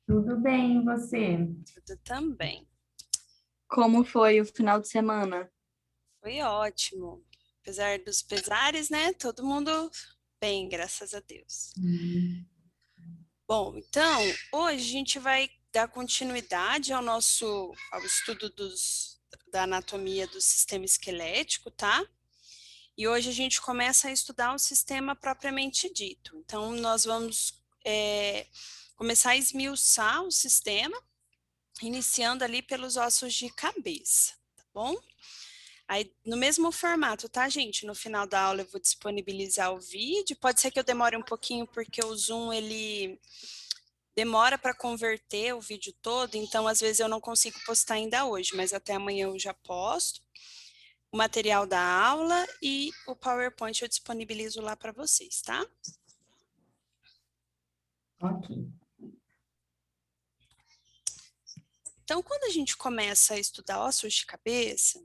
Tudo bem, e você? Tudo também. Como foi o final de semana? Foi ótimo. Apesar dos pesares, né? Todo mundo bem, graças a Deus. Hum. Bom, então, hoje a gente vai dar continuidade ao estudo da anatomia do sistema esquelético, tá? E hoje a gente começa a estudar o sistema propriamente dito. Então, nós vamos começar a esmiuçar o sistema, iniciando ali pelos ossos de cabeça, tá bom? Aí, no mesmo formato, tá, gente? No final da aula eu vou disponibilizar o vídeo. Pode ser que eu demore um pouquinho, porque o Zoom, ele demora para converter o vídeo todo, então às vezes eu não consigo postar ainda hoje, mas até amanhã eu já posto o material da aula e o PowerPoint eu disponibilizo lá para vocês, tá? Ok. Então, quando a gente começa a estudar ossos de cabeça,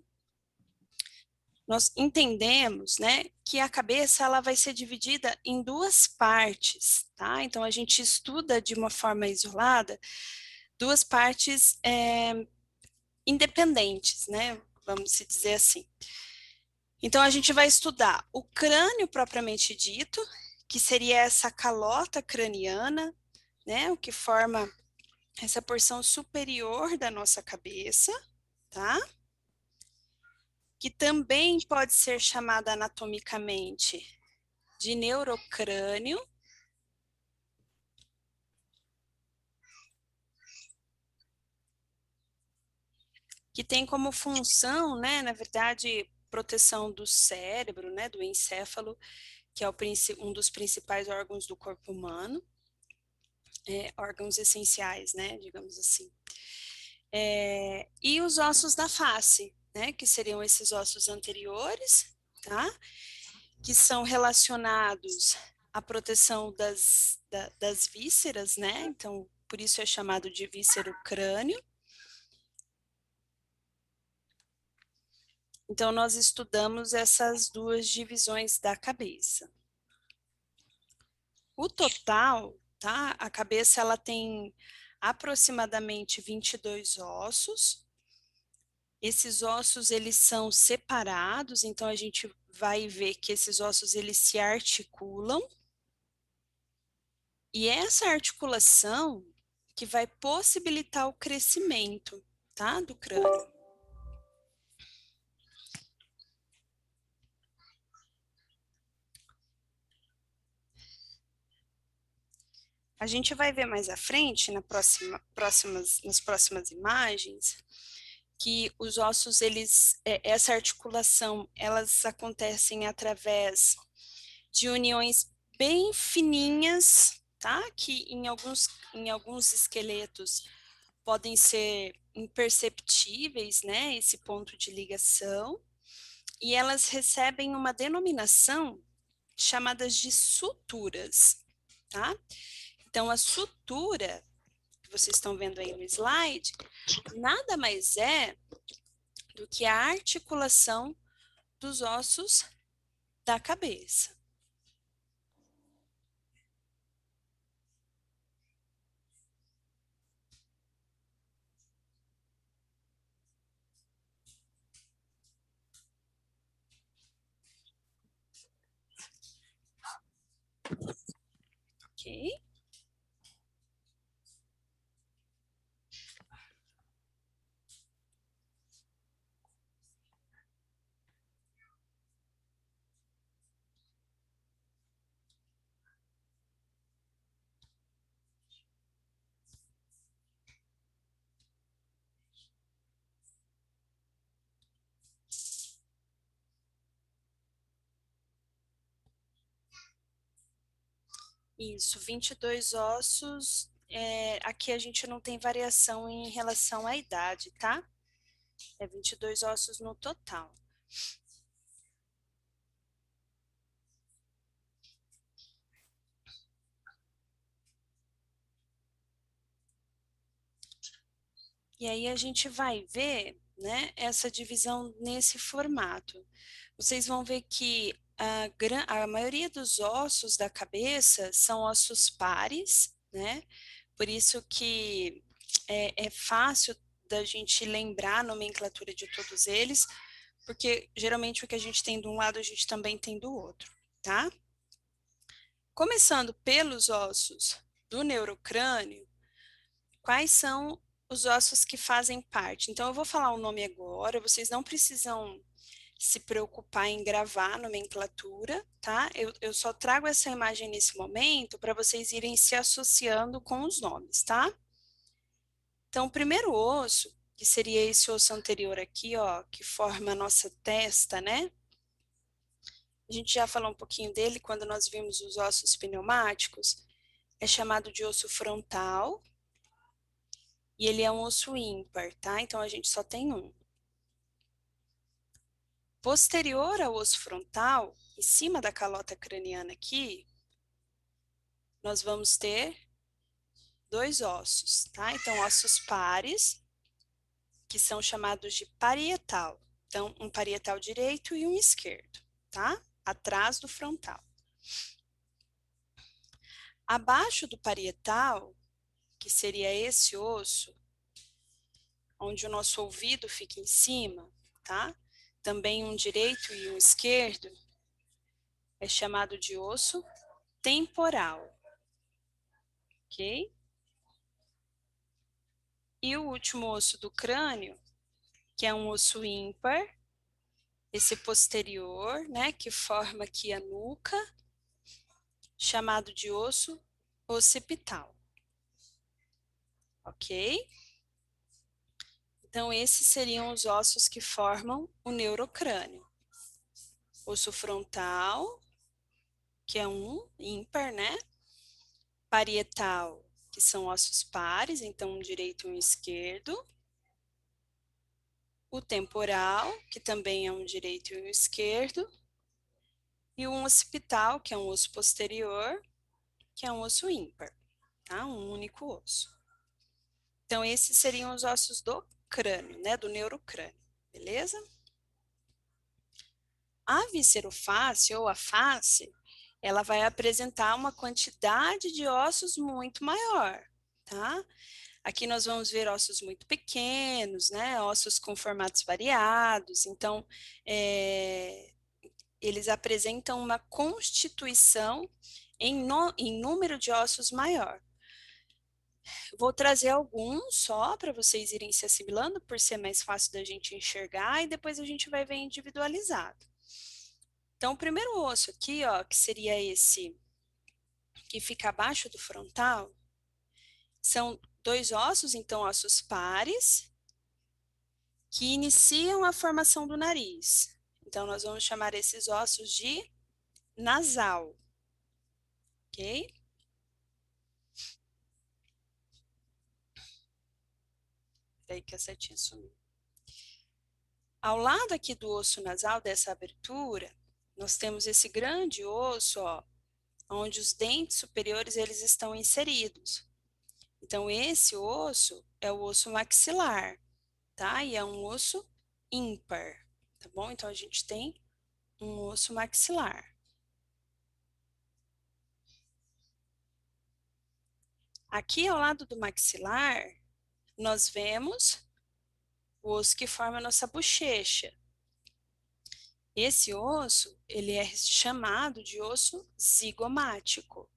nós entendemos, né, que a cabeça ela vai ser dividida em duas partes, tá? Então, a gente estuda de uma forma isolada duas partes independentes, né? Vamos se dizer assim. Então, a gente vai estudar o crânio propriamente dito, que seria essa calota craniana, né? O que forma essa porção superior da nossa cabeça, tá? Que também pode ser chamada anatomicamente de neurocrânio. Que tem como função, né, na verdade, proteção do cérebro, né, do encéfalo, que é um dos principais órgãos do corpo humano, órgãos essenciais, né, digamos assim. E os ossos da face, né, que seriam esses ossos anteriores, tá, que são relacionados à proteção das vísceras, né, então, por isso é chamado de víscero-crânio. Então, nós estudamos essas duas divisões da cabeça. O total, tá? A cabeça, ela tem aproximadamente 22 ossos. Esses ossos, eles são separados, então a gente vai ver que esses ossos, eles se articulam. E essa articulação que vai possibilitar o crescimento, tá? Do crânio. A gente vai ver mais à frente, nas próximas imagens, que os ossos, essa articulação, elas acontecem através de uniões bem fininhas, tá? Que em alguns esqueletos podem ser imperceptíveis, né? Esse ponto de ligação. E elas recebem uma denominação chamadas de suturas, tá? Então, a sutura, que vocês estão vendo aí no slide, nada mais é do que a articulação dos ossos da cabeça. Ok? Isso, 22 ossos. Aqui a gente não tem variação em relação à idade, tá? É 22 ossos no total. E aí a gente vai ver, né, essa divisão nesse formato. Vocês vão ver que a maioria dos ossos da cabeça são ossos pares, né? Por isso que é fácil da gente lembrar a nomenclatura de todos eles, porque geralmente o que a gente tem de um lado, a gente também tem do outro, tá? Começando pelos ossos do neurocrânio, quais são os ossos que fazem parte? Então, eu vou falar o nome agora, vocês não precisam se preocupar em gravar a nomenclatura, tá? Eu só trago essa imagem nesse momento para vocês irem se associando com os nomes, tá? Então, o primeiro osso, que seria esse osso anterior aqui, ó, que forma a nossa testa, né? A gente já falou um pouquinho dele quando nós vimos os ossos pneumáticos. É chamado de osso frontal. E ele é um osso ímpar, tá? Então, a gente só tem um. Posterior ao osso frontal, em cima da calota craniana aqui, nós vamos ter dois ossos, tá? Então, ossos pares, que são chamados de parietal. Então, um parietal direito e um esquerdo, tá? Atrás do frontal. Abaixo do parietal, que seria esse osso, onde o nosso ouvido fica em cima, tá? Também um direito e um esquerdo, é chamado de osso temporal, ok? E o último osso do crânio, que é um osso ímpar, esse posterior, né, que forma aqui a nuca, chamado de osso occipital, ok? Então, esses seriam os ossos que formam o neurocrânio. Osso frontal, que é um ímpar, né? Parietal, que são ossos pares, então um direito e um esquerdo. O temporal, que também é um direito e um esquerdo. E um occipital, que é um osso posterior, que é um osso ímpar, tá? Um único osso. Então, esses seriam os ossos do crânio, né? Do neurocrânio, beleza? A viscerofácie ou a face, ela vai apresentar uma quantidade de ossos muito maior, tá? Aqui nós vamos ver ossos muito pequenos, né? Ossos com formatos variados. Então, eles apresentam uma constituição em número de ossos maior. Vou trazer alguns só para vocês irem se assimilando, por ser mais fácil da gente enxergar, e depois a gente vai ver individualizado. Então, o primeiro osso aqui, ó, que seria esse que fica abaixo do frontal, são dois ossos, então ossos pares, que iniciam a formação do nariz. Então, nós vamos chamar esses ossos de nasal, ok? Peraí que a setinha sumiu. Ao lado aqui do osso nasal, dessa abertura, nós temos esse grande osso, ó, onde os dentes superiores eles estão inseridos. Então, esse osso é o osso maxilar, tá? E é um osso ímpar, tá bom? Então, a gente tem um osso maxilar. Aqui ao lado do maxilar, nós vemos o osso que forma a nossa bochecha. Esse osso, ele é chamado de osso zigomático.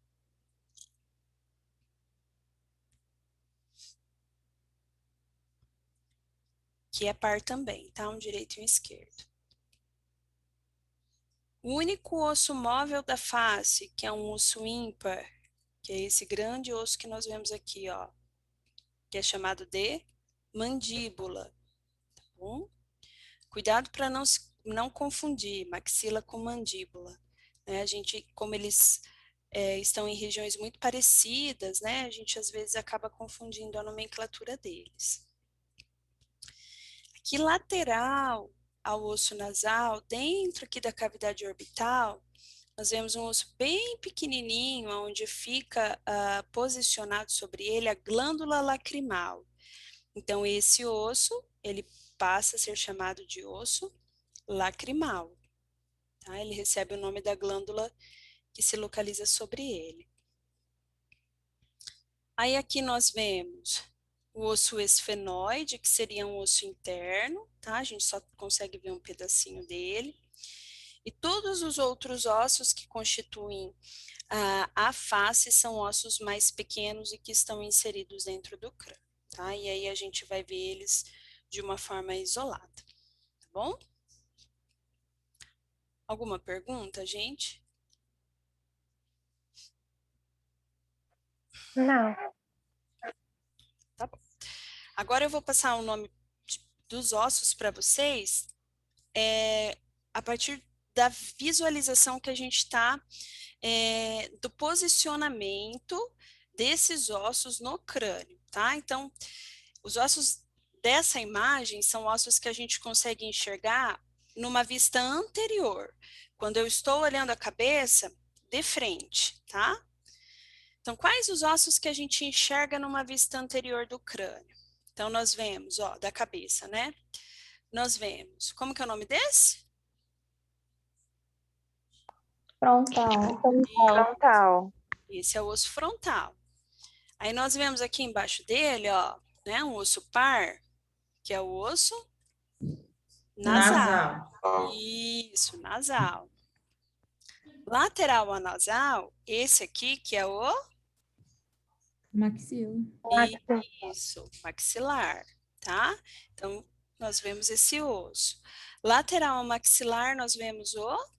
Que é par também, tá? Um direito e um esquerdo. O único osso móvel da face, que é um osso ímpar, que é esse grande osso que nós vemos aqui, ó, que é chamado de mandíbula, tá bom? Cuidado para não confundir maxila com mandíbula, né? A gente, como eles estão em regiões muito parecidas, né? A gente às vezes acaba confundindo a nomenclatura deles. Aqui lateral ao osso nasal, dentro aqui da cavidade orbital, nós vemos um osso bem pequenininho, onde fica posicionado sobre ele a glândula lacrimal. Então, esse osso, ele passa a ser chamado de osso lacrimal. Tá? Ele recebe o nome da glândula que se localiza sobre ele. Aí aqui nós vemos o osso esfenoide, que seria um osso interno, tá? A gente só consegue ver um pedacinho dele. E todos os outros ossos que constituem a face são ossos mais pequenos e que estão inseridos dentro do crânio, tá? E aí a gente vai ver eles de uma forma isolada, tá bom? Alguma pergunta, gente? Não. Tá bom. Agora eu vou passar o nome dos ossos para vocês, a partir da visualização que a gente está, do posicionamento desses ossos no crânio, tá? Então, os ossos dessa imagem são ossos que a gente consegue enxergar numa vista anterior, quando eu estou olhando a cabeça de frente, tá? Então, quais os ossos que a gente enxerga numa vista anterior do crânio? Então, nós vemos, ó, da cabeça, né? Nós vemos, como que é o nome desse? Frontal. Frontal. Esse é o osso frontal. Aí nós vemos aqui embaixo dele, ó, né, um osso par, que é o osso nasal. Isso, nasal. Lateral anasal, esse aqui que é o Maxila. isso, maxilar, tá? Então, nós vemos esse osso. Lateral ao maxilar, nós vemos o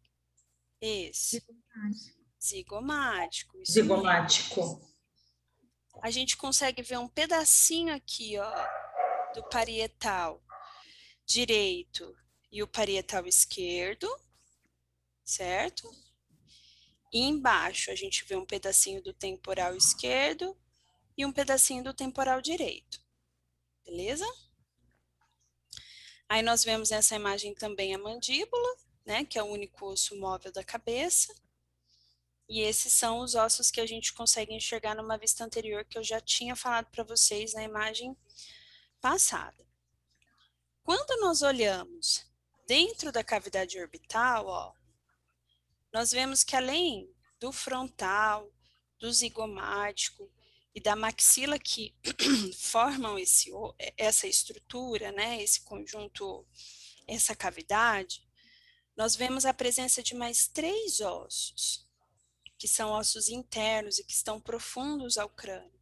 esse, zigomático. Isso mesmo. Zigomático. A gente consegue ver um pedacinho aqui, ó, do parietal direito e o parietal esquerdo, certo? E embaixo a gente vê um pedacinho do temporal esquerdo e um pedacinho do temporal direito, beleza? Aí nós vemos nessa imagem também a mandíbula, né, que é o único osso móvel da cabeça. E esses são os ossos que a gente consegue enxergar numa vista anterior, que eu já tinha falado para vocês na imagem passada. Quando nós olhamos dentro da cavidade orbital, ó, nós vemos que além do frontal, do zigomático e da maxila que formam essa estrutura, né, esse conjunto, essa cavidade, nós vemos a presença de mais 3 ossos, que são ossos internos e que estão profundos ao crânio,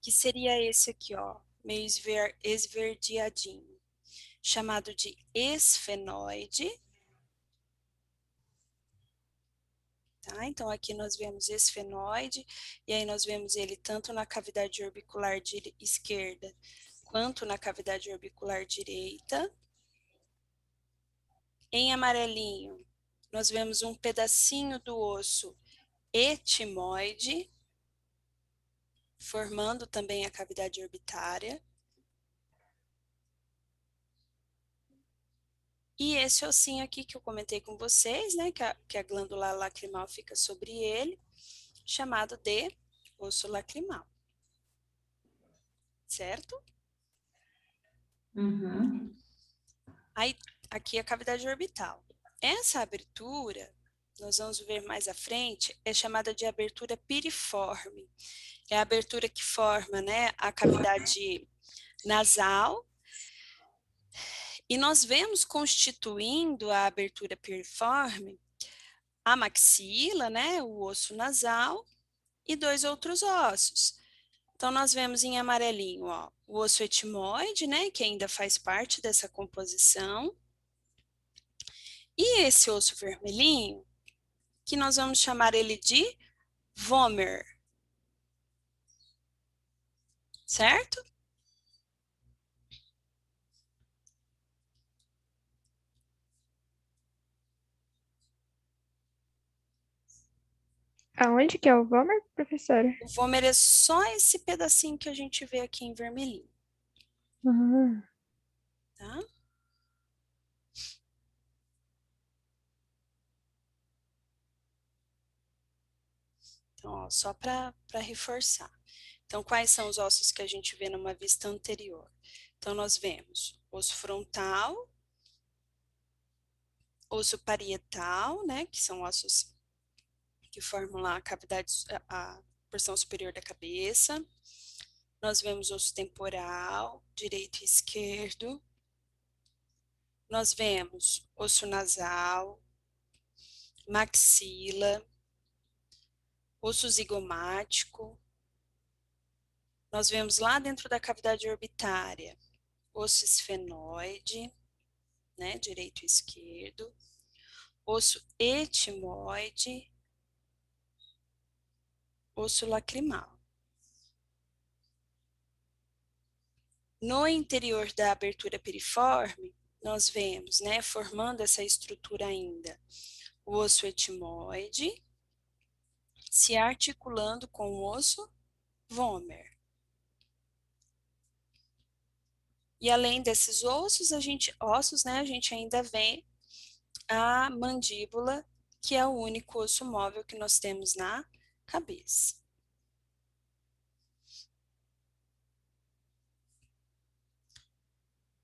que seria esse aqui, ó, meio esverdeadinho, chamado de esfenoide. Tá? Então, aqui nós vemos esfenoide, e aí nós vemos ele tanto na cavidade orbicular esquerda, quanto na cavidade orbicular direita. Em amarelinho, nós vemos um pedacinho do osso etimoide, formando também a cavidade orbitária. E esse ossinho aqui que eu comentei com vocês, né, que a glândula lacrimal fica sobre ele, chamado de osso lacrimal. Certo? Uhum. Aí, aqui a cavidade orbital. Essa abertura, nós vamos ver mais à frente, é chamada de abertura piriforme. É a abertura que forma, né, a cavidade nasal. E nós vemos constituindo a abertura piriforme a maxila, né, o osso nasal e 2 outros ossos. Então, nós vemos em amarelinho, ó, o osso etimoide, né, que ainda faz parte dessa composição. E esse osso vermelhinho, que nós vamos chamar ele de vomer. Certo? Aonde que é o Vomer, professora? O vomer é só esse pedacinho que a gente vê aqui em vermelhinho, Uhum. tá? Então, ó, só para reforçar. Então, quais são os ossos que a gente vê numa vista anterior? Então, nós vemos osso frontal, osso parietal, né, que são ossos que formam lá a cavidade, porção superior da cabeça. Nós vemos osso temporal, direito e esquerdo. Nós vemos osso nasal, maxila, osso zigomático. Nós vemos lá dentro da cavidade orbitária, osso esfenoide, né, direito e esquerdo, osso etimoide, osso lacrimal. No interior da abertura piriforme, nós vemos, né, formando essa estrutura ainda, o osso etimoide se articulando com o osso vômer. E além desses ossos, a gente ainda vê a mandíbula, que é o único osso móvel que nós temos na cabeça.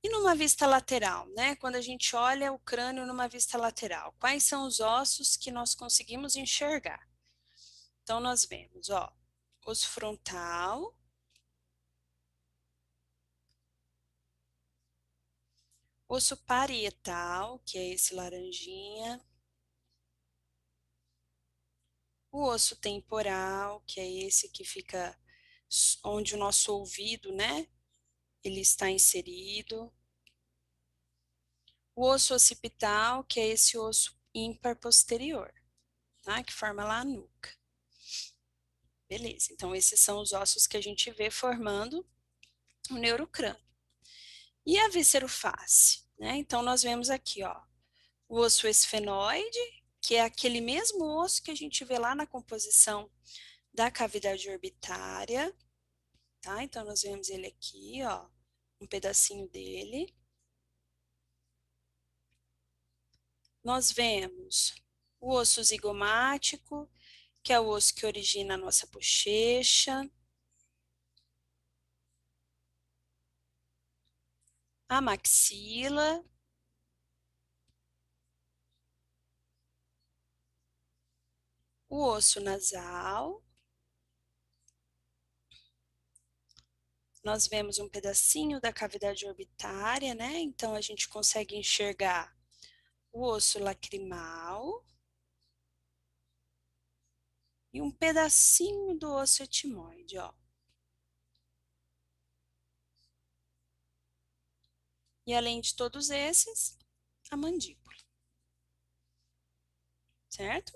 E numa vista lateral, né? Quando a gente olha o crânio numa vista lateral, quais são os ossos que nós conseguimos enxergar? Então, nós vemos, ó, osso frontal, osso parietal, que é esse laranjinha, o osso temporal, que é esse que fica onde o nosso ouvido, né, ele está inserido. O osso occipital, que é esse osso ímpar posterior, tá, que forma lá a nuca. Beleza, então esses são os ossos que a gente vê formando o neurocrânio. E a visceroface, né? Então nós vemos aqui, ó, o osso esfenoide, que é aquele mesmo osso que a gente vê lá na composição da cavidade orbitária, tá? Então nós vemos ele aqui, ó, um pedacinho dele. Nós vemos o osso zigomático, que é o osso que origina a nossa bochecha. A maxila. O osso nasal. Nós vemos um pedacinho da cavidade orbitária, né? Então, a gente consegue enxergar o osso lacrimal e um pedacinho do osso etimoide, ó. E além de todos esses, a mandíbula. Certo?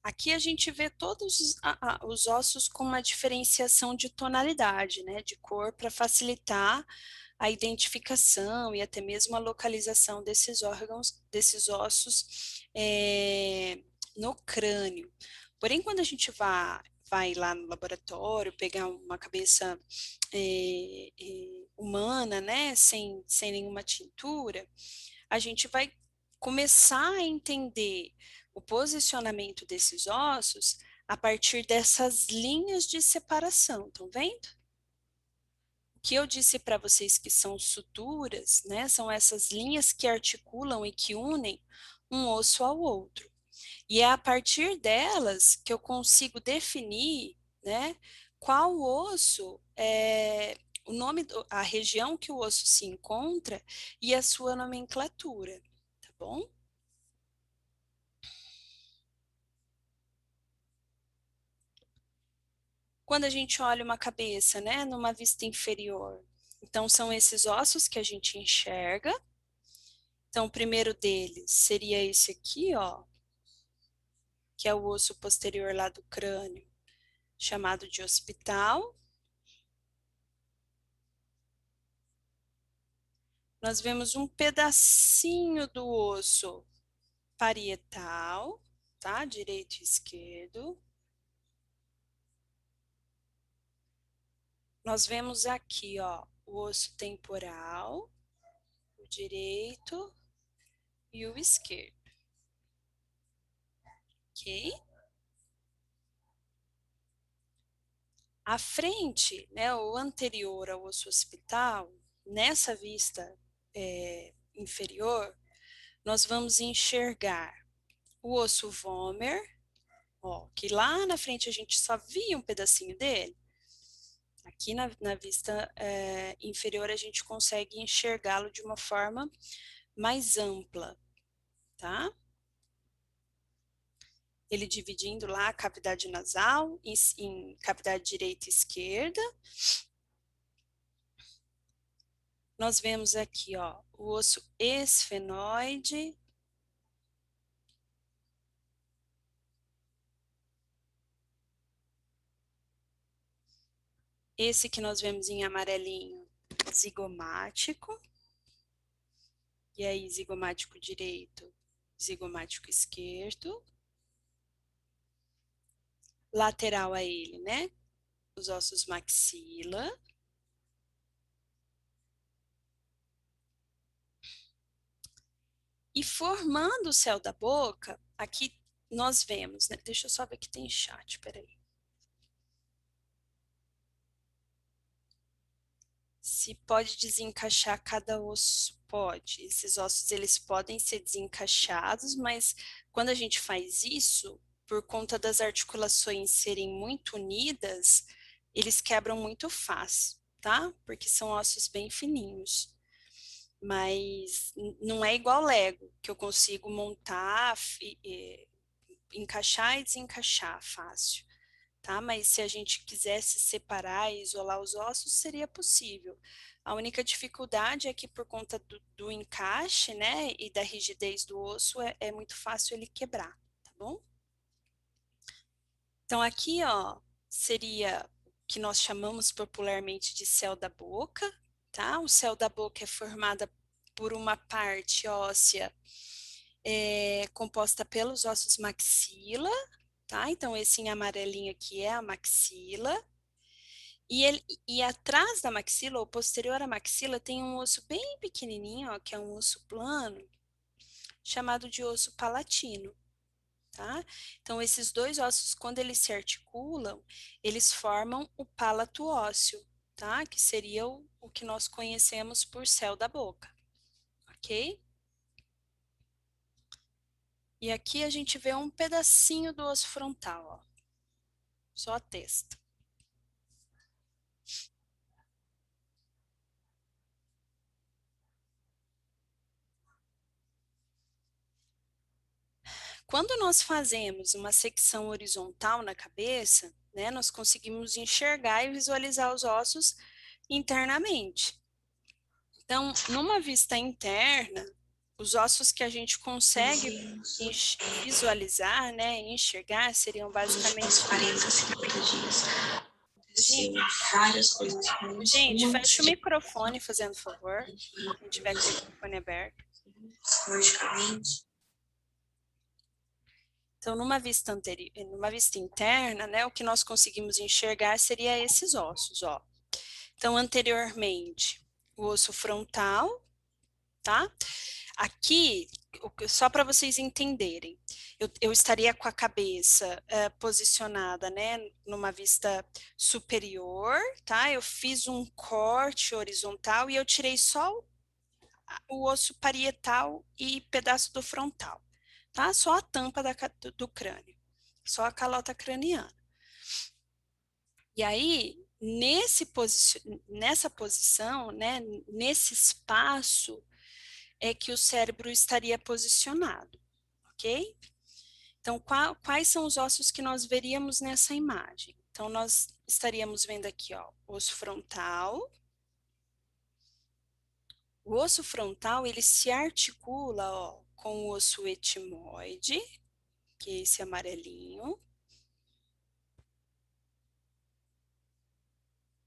Aqui a gente vê todos os ossos com uma diferenciação de tonalidade, né, de cor, para facilitar a identificação e até mesmo a localização desses órgãos, desses ossos no crânio. Porém, quando a gente vai lá no laboratório pegar uma cabeça humana, né, sem nenhuma tintura, a gente vai começar a entender o posicionamento desses ossos a partir dessas linhas de separação, estão vendo? O que eu disse para vocês que são suturas, né, são essas linhas que articulam e que unem um osso ao outro. E é a partir delas que eu consigo definir, né, qual osso é o nome, a região que o osso se encontra e a sua nomenclatura, tá bom? Quando a gente olha uma cabeça, né, numa vista inferior, então são esses ossos que a gente enxerga. Então, o primeiro deles seria esse aqui, ó, que é o osso posterior lá do crânio, chamado de occipital. Nós vemos um pedacinho do osso parietal, tá? Direito e esquerdo. Nós vemos aqui, ó, o osso temporal, o direito e o esquerdo. Ok? A frente, né, o anterior ao osso occipital, nessa vista inferior, nós vamos enxergar o osso vômer, ó, que lá na frente a gente só via um pedacinho dele. Aqui na vista inferior a gente consegue enxergá-lo de uma forma mais ampla, tá? Ele dividindo lá a cavidade nasal em cavidade direita e esquerda. Nós vemos aqui, ó, o osso esfenoide. Esse que nós vemos em amarelinho, zigomático. E aí, zigomático direito, zigomático esquerdo. Lateral a ele, né? Os ossos maxila. E formando o céu da boca, aqui nós vemos, né? Deixa eu só ver que tem chat, peraí. Se pode desencaixar cada osso? Pode. Esses ossos, eles podem ser desencaixados, mas quando a gente faz isso, por conta das articulações serem muito unidas, eles quebram muito fácil, tá? Porque são ossos bem fininhos. Mas não é igual Lego, que eu consigo montar, encaixar e desencaixar fácil, tá? Mas se a gente quisesse separar e isolar os ossos, seria possível. A única dificuldade é que por conta do encaixe, né, e da rigidez do osso, é muito fácil ele quebrar, tá bom? Então aqui, ó, seria o que nós chamamos popularmente de céu da boca, tá? O céu da boca é formada por uma parte óssea composta pelos ossos maxila, tá? Então, esse em amarelinho aqui é a maxila. E atrás da maxila, ou posterior à maxila, tem um osso bem pequenininho, ó, que é um osso plano, chamado de osso palatino, tá? Então, esses dois ossos, quando eles se articulam, eles formam o palato ósseo, tá? Que seria o que nós conhecemos por céu da boca, ok? E aqui a gente vê um pedacinho do osso frontal, ó. Só a testa. Quando nós fazemos uma secção horizontal na cabeça, né, nós conseguimos enxergar e visualizar os ossos internamente. Então, numa vista interna, os ossos que a gente consegue visualizar, né, enxergar, seriam basicamente... 40, 50 dias. Aconteceu Gente, várias coisas ruins. fecha o microfone, fazendo favor, quem tiver com o microfone aberto. Logicamente. Então, numa vista interna, né, o que nós conseguimos enxergar seria esses ossos, ó. Então, anteriormente, o osso frontal, tá? Aqui, só para vocês entenderem, eu estaria com a cabeça posicionada, né, numa vista superior, tá? Eu fiz um corte horizontal e eu tirei só o osso parietal e pedaço do frontal, tá? Só a tampa do crânio, só a calota craniana. E aí, nessa posição, né, nesse espaço, é que o cérebro estaria posicionado, ok? Então, quais são os ossos que nós veríamos nessa imagem? Então, nós estaríamos vendo aqui, ó, osso frontal. O osso frontal, ele se articula, ó, com o osso etimoide, que é esse amarelinho.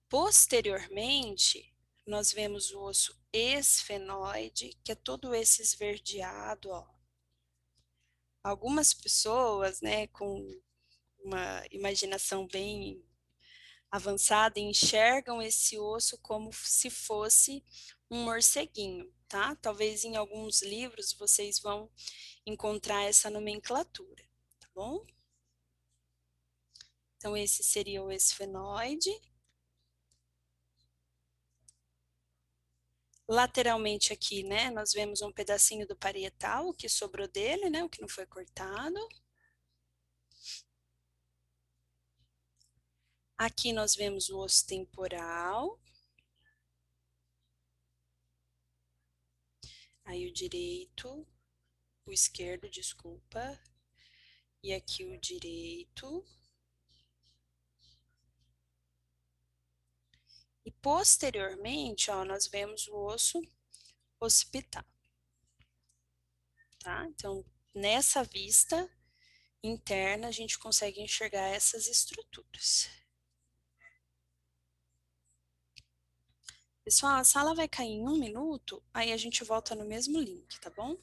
Posteriormente, nós vemos o osso esfenoide, que é todo esse esverdeado, ó. Algumas pessoas, né, com uma imaginação bem avançada, enxergam esse osso como se fosse um morceguinho, tá? Talvez em alguns livros vocês vão encontrar essa nomenclatura, tá bom? Então, esse seria o esfenoide. Lateralmente aqui, né, nós vemos um pedacinho do parietal, o que sobrou dele, né, o que não foi cortado. Aqui nós vemos o osso temporal. Aí o direito, o esquerdo, desculpa. E aqui o direito. E posteriormente, ó, nós vemos o osso occipital. Tá? Então, nessa vista interna, a gente consegue enxergar essas estruturas. Pessoal, a sala vai cair em 1 minuto, aí a gente volta no mesmo link, tá bom?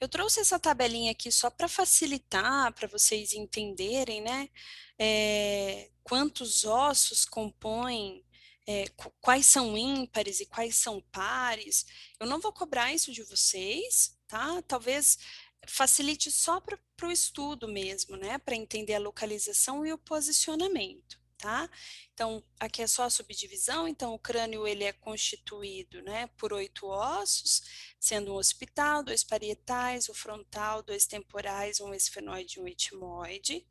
Eu trouxe essa tabelinha aqui só para facilitar, para vocês entenderem, né? Quantos ossos compõem, quais são ímpares e quais são pares. Eu não vou cobrar isso de vocês, tá? Talvez facilite só para o estudo mesmo, né? Para entender a localização e o posicionamento. Tá? Então, aqui é só a subdivisão, então o crânio ele é constituído, né, por 8 ossos, sendo um occipital, 2 parietais, o frontal, 2 temporais, um esfenoide e um etimoide.